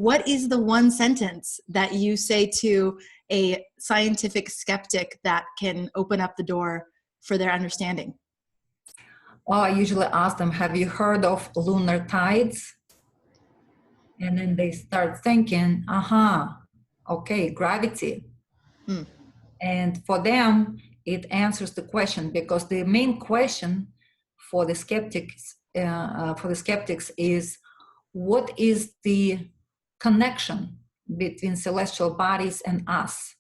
what is the one sentence that you say to a scientific skeptic that can open up the door for their understanding? Well, I usually ask them, have you heard of lunar tides? And then they start thinking, okay, gravity. And for them, it answers the question, because the main question for the skeptics is, what is the connection between celestial bodies and us?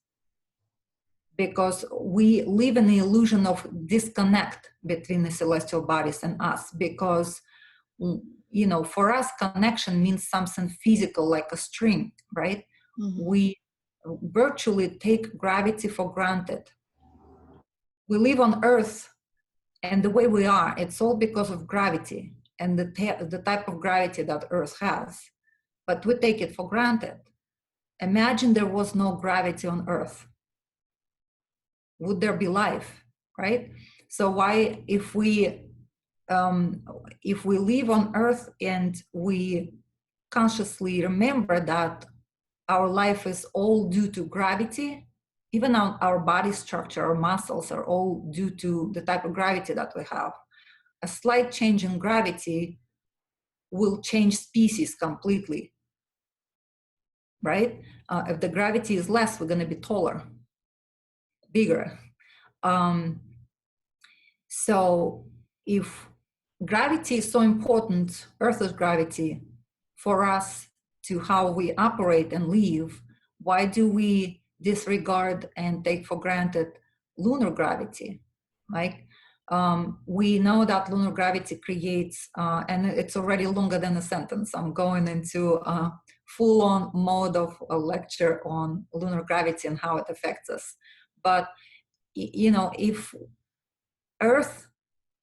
Because we live in the illusion of disconnect between the celestial bodies and us, because for us, connection means something physical, like a string, right? We virtually take gravity for granted. We live on Earth, and the way we are, it's all because of gravity and the type of gravity that Earth has. But we take it for granted. Imagine there was no gravity on Earth. Would there be life, right? So why, if we live on Earth and we consciously remember that our life is all due to gravity, even our body structure, our muscles are all due to the type of gravity that we have. A slight change in gravity will change species completely, right? If the gravity is less, we're going to be taller, bigger. So if gravity is so important, Earth's gravity, for us to how we operate and live, why do we disregard and take for granted lunar gravity? Like, we know that lunar gravity creates, and it's already longer than a sentence. I'm going into a full-on mode of a lecture on lunar gravity and how it affects us. But, if Earth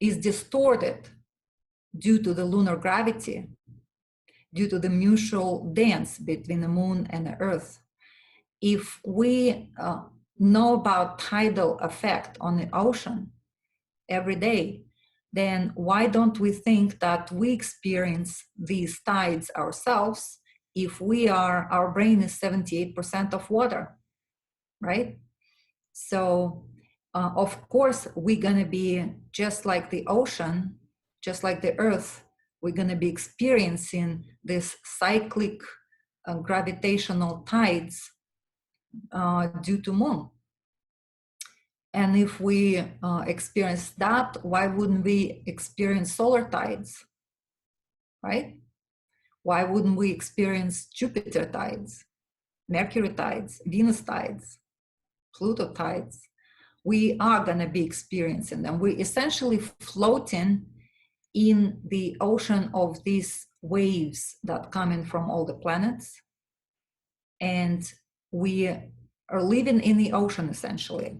is distorted due to the lunar gravity, due to the mutual dance between the moon and the Earth, if we know about tidal effect on the ocean every day, then why don't we think that we experience these tides ourselves if our brain is 78% of water, right? So, of course, we're going to be just like the ocean, just like the Earth. We're going to be experiencing this cyclic gravitational tides due to moon. And if we experience that, why wouldn't we experience solar tides, right? Why wouldn't we experience Jupiter tides, Mercury tides, Venus tides, Pluto tides? We are going to be experiencing them. We're essentially floating in the ocean of these waves that come in from all the planets. And we are living in the ocean, essentially.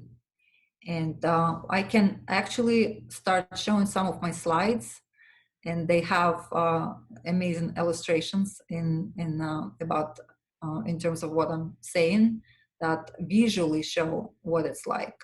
And I can actually start showing some of my slides, and they have amazing illustrations in terms of what I'm saying, that visually show what it's like.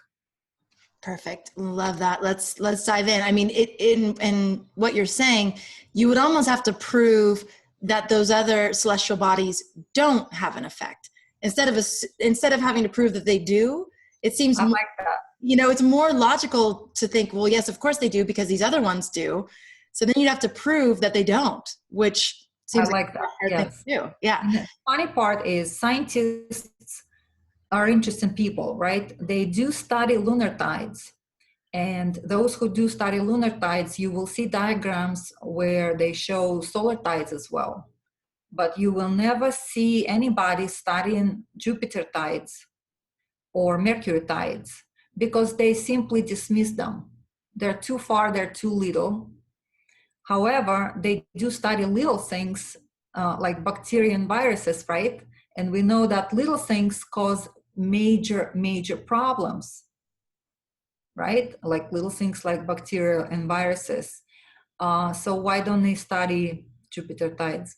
Perfect. Love that. Let's dive in. I mean, in what you're saying, you would almost have to prove that those other celestial bodies don't have an effect. Instead of having to prove that they do, it seems I like that. It's more logical to think, well, yes, of course they do, because these other ones do. So then you'd have to prove that they don't, which seems like that. Yes. Thing to do. Yeah. And the funny part is, scientists are interesting people, right? They do study lunar tides. And those who do study lunar tides, you will see diagrams where they show solar tides as well. But you will never see anybody studying Jupiter tides or Mercury tides, because they simply dismiss them. They're too far, they're too little. However, they do study little things like bacteria and viruses, right? And we know that little things cause major problems, right? Like little things like bacteria and viruses. So why don't they study Jupiter tides?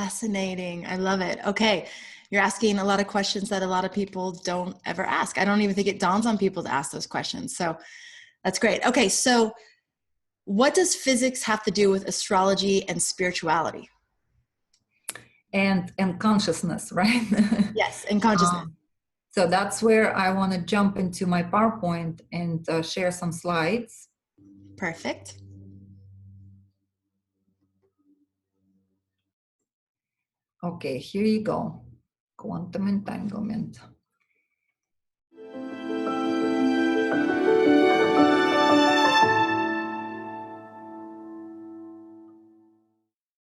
Fascinating. I love it. Okay. You're asking a lot of questions that a lot of people don't ever ask. I don't even think it dawns on people to ask those questions. So that's great. Okay. So what does physics have to do with astrology and spirituality? and consciousness, right? Yes, and consciousness. So that's where I want to jump into my PowerPoint and share some slides. Perfect. Okay, here you go. Quantum entanglement.